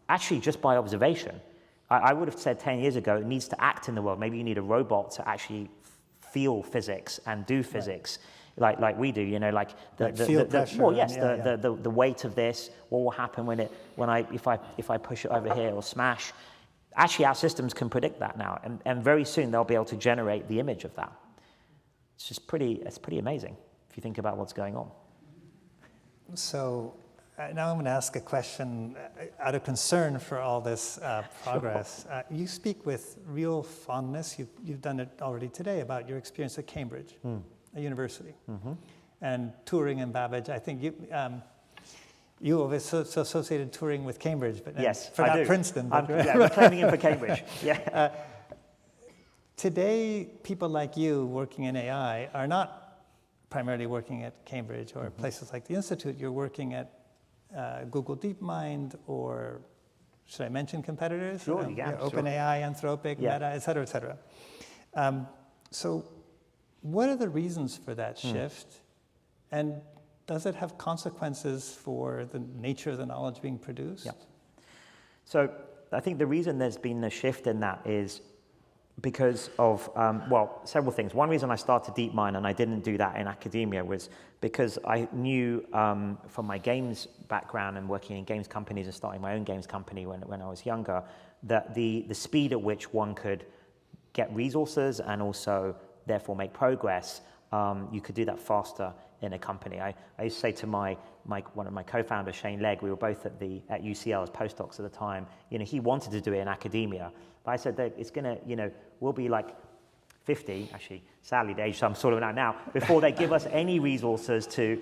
actually just by observation. I would have said 10 years ago, it needs to act in the world. Maybe you need a robot to actually feel physics and do physics. Right. Like we do, you know, like the weight of this. What will happen if I push it over here or smash? Actually, our systems can predict that now, and very soon they'll be able to generate the image of that. It's pretty amazing if you think about what's going on. So now I'm going to ask a question out of concern for all this progress. Sure. You speak with real fondness. You've done it already today about your experience at Cambridge. A university, and Turing and Babbage. I think you have associated Turing with Cambridge, but yes, forgot Princeton. We're claiming him for Cambridge. Yeah. Today, people like you working in AI are not primarily working at Cambridge or places like the Institute. You're working at Google DeepMind, or should I mention competitors? Sure, OpenAI, Anthropic, Meta, et cetera, et cetera. So what are the reasons for that shift? And does it have consequences for the nature of the knowledge being produced? Yeah. So I think the reason there's been a shift in that is because of, several things. One reason I started DeepMind, and I didn't do that in academia, was because I knew from my games background and working in games companies and starting my own games company when I was younger, that the speed at which one could get resources and also therefore make progress, you could do that faster in a company. I used to say to one of my co-founders, Shane Legg, we were both at UCL as postdocs at the time, he wanted to do it in academia. But I said that it's going to, we'll be like 50, actually, sadly the age I'm sort of at now, before they give us any resources to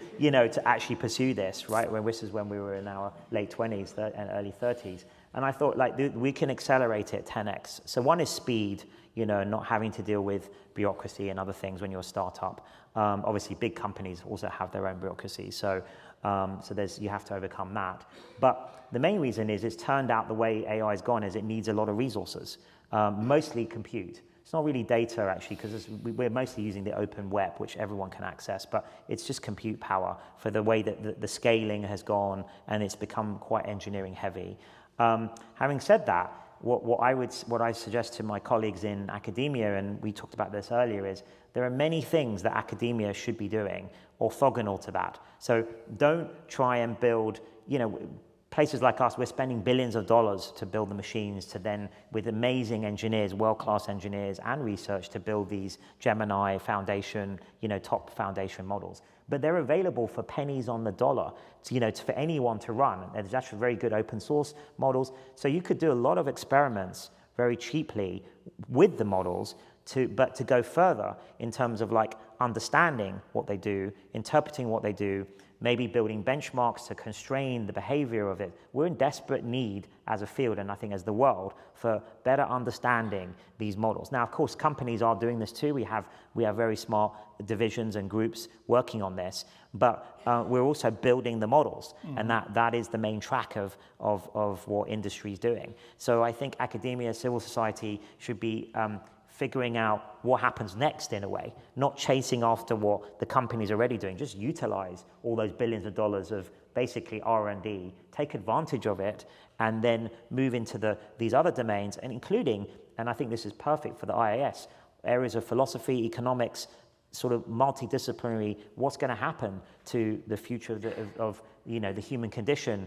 actually pursue this, right? This is when we were in our late 20s and early 30s. And I thought, we can accelerate it 10x. So one is speed, not having to deal with bureaucracy and other things when you're a startup. Obviously, big companies also have their own bureaucracy, so you have to overcome that. But the main reason is it's turned out the way AI has gone is it needs a lot of resources, mostly compute. It's not really data, actually, because we're mostly using the open web, which everyone can access, but it's just compute power for the way that the scaling has gone, and it's become quite engineering heavy. Having said that, what I suggest to my colleagues in academia, and we talked about this earlier, is there are many things that academia should be doing orthogonal to that. So don't try and build, places like us, we're spending billions of dollars to build the machines to then, with amazing engineers, world-class engineers and research, to build these Gemini foundation, top foundation models. But they're available for pennies on the dollar, for anyone to run. There's actually very good open source models. So you could do a lot of experiments very cheaply with the models, but to go further in terms of understanding what they do, interpreting what they do, maybe building benchmarks to constrain the behavior of it. We're in desperate need as a field, and I think as the world, for better understanding these models. Now, of course, companies are doing this too. We have very smart divisions and groups working on this, but we're also building the models, and that is the main track of what industry is doing. So I think academia, civil society should be figuring out what happens next in a way, not chasing after what the companies are already doing. Just utilize all those billions of dollars of basically R&D, take advantage of it, and then move into these other domains, and including, and I think this is perfect for the IAS, areas of philosophy, economics, sort of multidisciplinary, what's going to happen to the future of the human condition,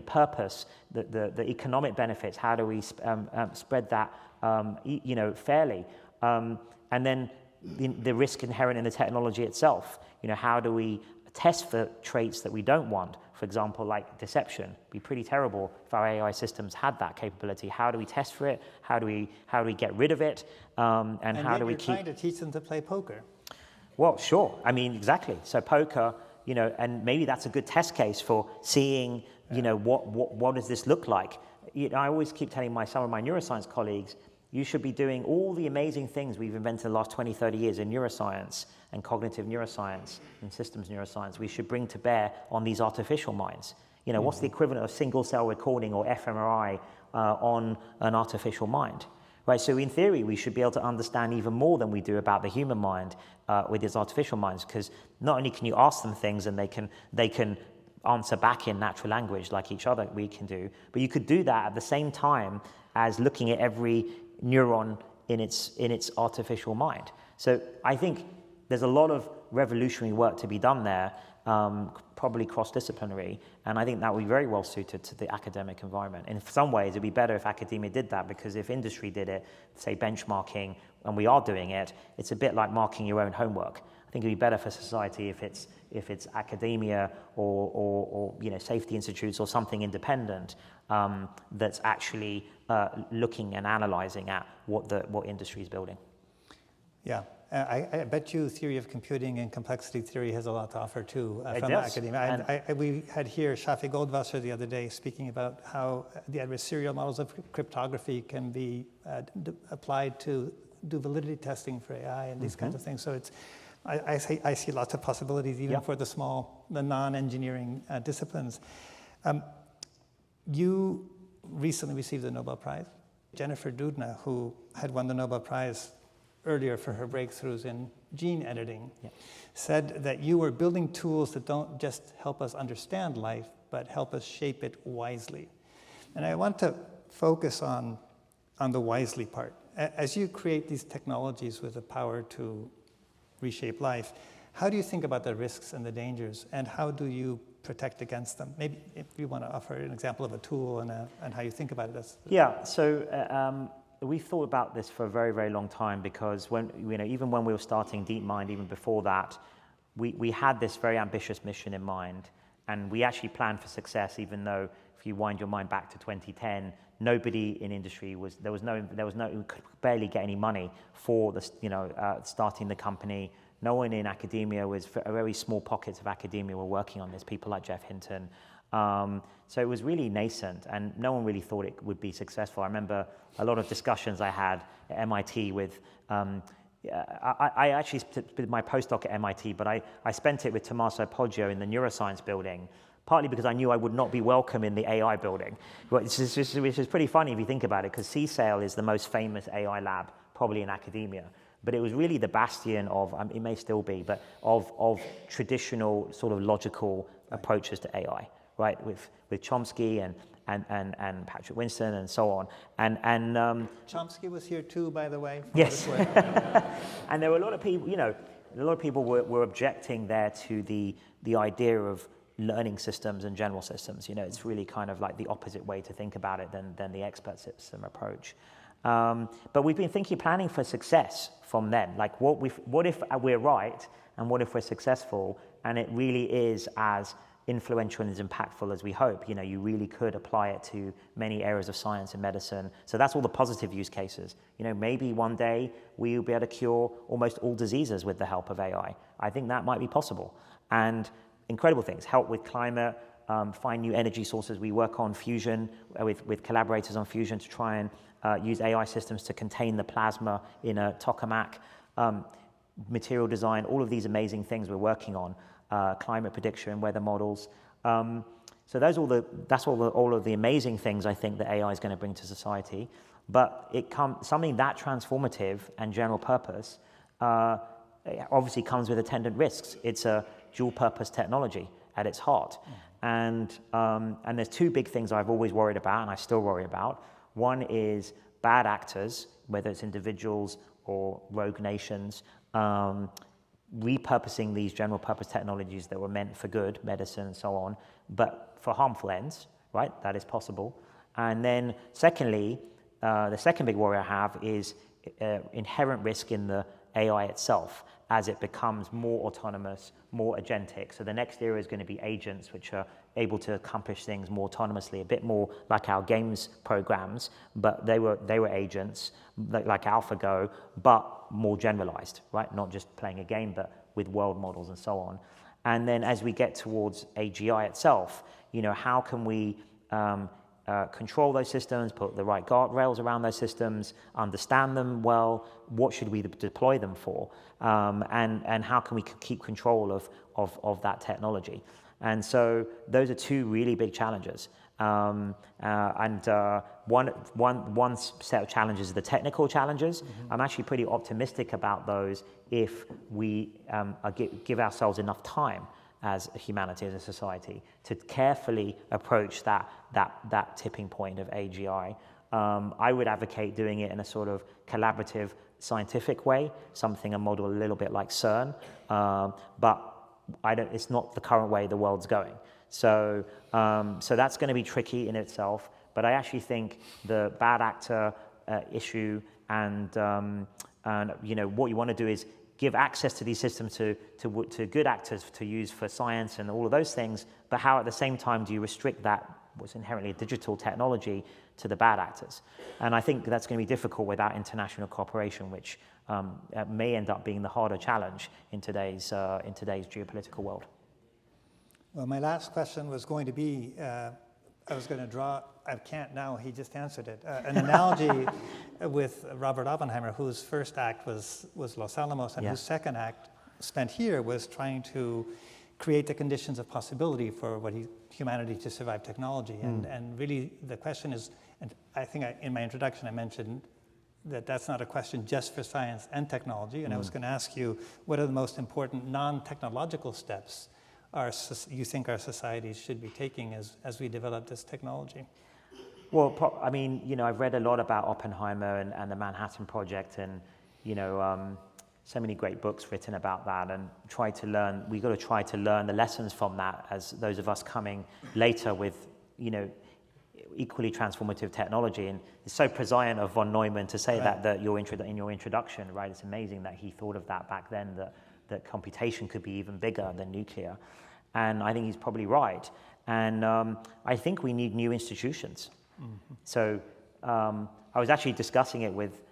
purpose, the economic benefits, how do we spread that fairly, and then the risk inherent in the technology itself. How do we test for traits that we don't want? For example, like deception. It'd be pretty terrible if our AI systems had that capability. How do we test for it? How do we get rid of it? And how do we keep? You're trying to teach them to play poker. Well, sure. I mean, exactly. So poker, and maybe that's a good test case for seeing, what does this look like? I always keep telling some of my neuroscience colleagues, you should be doing all the amazing things we've invented in the last 20, 30 years in neuroscience and cognitive neuroscience and systems neuroscience. We should bring to bear on these artificial minds. What's the equivalent of single cell recording or fMRI on an artificial mind, right? So in theory, we should be able to understand even more than we do about the human mind with these artificial minds, because not only can you ask them things and they can answer back in natural language like each other we can do, but you could do that at the same time as looking at every neuron in its artificial mind. So I think there's a lot of revolutionary work to be done there, probably cross-disciplinary, and I think that would be very well suited to the academic environment. In some ways, it'd be better if academia did that, because if industry did it, say benchmarking, and we are doing it, it's a bit like marking your own homework. I think it'd be better for society if it's academia or safety institutes or something independent that's actually looking and analyzing at what industry is building. Yeah. I bet you theory of computing and complexity theory has a lot to offer too from academia. We had here Shafi Goldwasser the other day speaking about how the adversarial models of cryptography can be applied to do validity testing for AI and these kinds of things. So I see lots of possibilities even for the non-engineering disciplines. You recently received the Nobel Prize. Jennifer Doudna, who had won the Nobel Prize earlier for her breakthroughs in gene editing, said that you were building tools that don't just help us understand life, but help us shape it wisely. And I want to focus on the wisely part. As you create these technologies with the power to reshape life, how do you think about the risks and the dangers, and how do you protect against them? Maybe if you want to offer an example of a tool and how you think about it. So we've thought about this for a very, very long time, because even when we were starting DeepMind, even before that, we had this very ambitious mission in mind, and we actually planned for success, even though if you wind your mind back to 2010, nobody in industry there was no, we could barely get any money for starting the company. No one in academia very small pockets of academia were working on this, people like Jeff Hinton. So it was really nascent, and no one really thought it would be successful. I remember a lot of discussions I had at MIT with, I actually did my postdoc at MIT, but I spent it with Tommaso Poggio in the neuroscience building, partly because I knew I would not be welcome in the AI building, which is pretty funny if you think about it, because CSAIL is the most famous AI lab probably in academia. But it was really the bastion of, it may still be, but of traditional sort of logical approaches to AI, right? With Chomsky and Patrick Winston and so on. And Chomsky was here too, by the way. Yes. And there were a lot of people, were objecting there to the idea of learning systems and general systems. It's really kind of like the opposite way to think about it than the expert system approach. But we've been planning for success from then. Like, what if we're right, and what if we're successful, and it really is as influential and as impactful as we hope? You really could apply it to many areas of science and medicine. So that's all the positive use cases. Maybe one day we'll be able to cure almost all diseases with the help of AI. I think that might be possible. And incredible things, help with climate, find new energy sources. We work on fusion with collaborators on fusion to try and use AI systems to contain the plasma in a tokamak, material design, all of these amazing things we're working on, climate prediction, weather models. So that's all of the amazing things I think that AI is going to bring to society. But something that transformative and general purpose obviously comes with attendant risks. It's a dual purpose technology at its heart. And there's two big things I've always worried about, and I still worry about. One is bad actors, whether it's individuals or rogue nations, repurposing these general purpose technologies that were meant for good, medicine and so on, but for harmful ends, right? That is possible. And then secondly, the second big worry I have is inherent risk in the AI itself as it becomes more autonomous, more agentic. So the next era is going to be agents, which are able to accomplish things more autonomously, a bit more like our games programs, but they were agents like AlphaGo, but more generalized, right? Not just playing a game, but with world models and so on. And then as we get towards AGI itself, how can we control those systems, put the right guardrails around those systems, understand them well, what should we deploy them for, and how can we keep control of that technology. And so those are two really big challenges. One set of challenges are the technical challenges. I'm actually pretty optimistic about those if we give ourselves enough time as a humanity, as a society, to carefully approach that tipping point of AGI. I would advocate doing it in a sort of collaborative, scientific way, a model a little bit like CERN, but it's not the current way the world's going. So that's going to be tricky in itself, but I actually think the bad actor issue and what you want to do is give access to these systems to good actors to use for science and all of those things, but how at the same time do you restrict that, what's inherently a digital technology, to the bad actors? And I think that's going to be difficult without international cooperation, which may end up being the harder challenge in today's geopolitical world. Well, my last question was going to be, I was going to draw, I can't now, he just answered it, an analogy with Robert Oppenheimer, whose first act was Los Alamos, and whose second act spent here was trying to create the conditions of possibility for humanity to survive technology. And really the question is, and I think in my introduction I mentioned that that's not a question just for science and technology, and I was going to ask you, what are the most important non-technological steps you think our societies should be taking as we develop this technology? Well, I mean, I've read a lot about Oppenheimer and the Manhattan Project, and, so many great books written about that, and we've got to try to learn the lessons from that as those of us coming later with, equally transformative technology. And it's so prescient of von Neumann to say that in your introduction, right? It's amazing that he thought of that back then, that computation could be even bigger than nuclear. And I think he's probably right. And I think we need new institutions. So I was actually discussing it with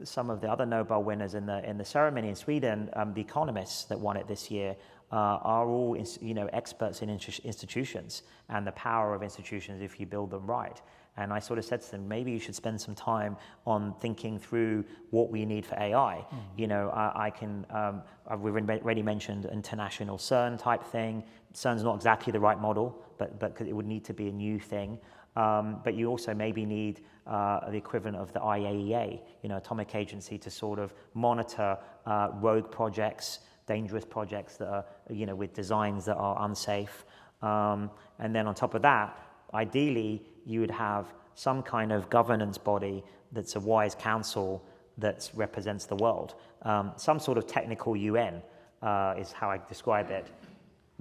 some of the other Nobel winners in the ceremony in Sweden. The economists that won it this year are all experts in institutions and the power of institutions if you build them right. And I sort of said to them, maybe you should spend some time on thinking through what we need for AI. We've already mentioned international CERN type thing. CERN's not exactly the right model, but it would need to be a new thing. But you also maybe need the equivalent of the IAEA, Atomic Agency, to sort of monitor rogue projects, dangerous projects that are, with designs that are unsafe. And then on top of that, ideally, you would have some kind of governance body that's a wise council that represents the world. Some sort of technical UN is how I describe it.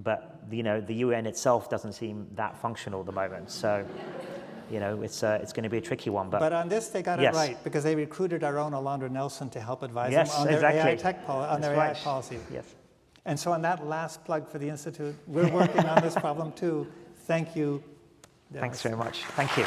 But, the UN itself doesn't seem that functional at the moment. So, it's going to be a tricky one. But on this, they got it right, because they recruited our own Alondra Nelson to help advise them on their AI policy. Yes. And so on that last plug for the Institute, we're working on this problem too. Thank you, Demis. Thanks very much. Thank you.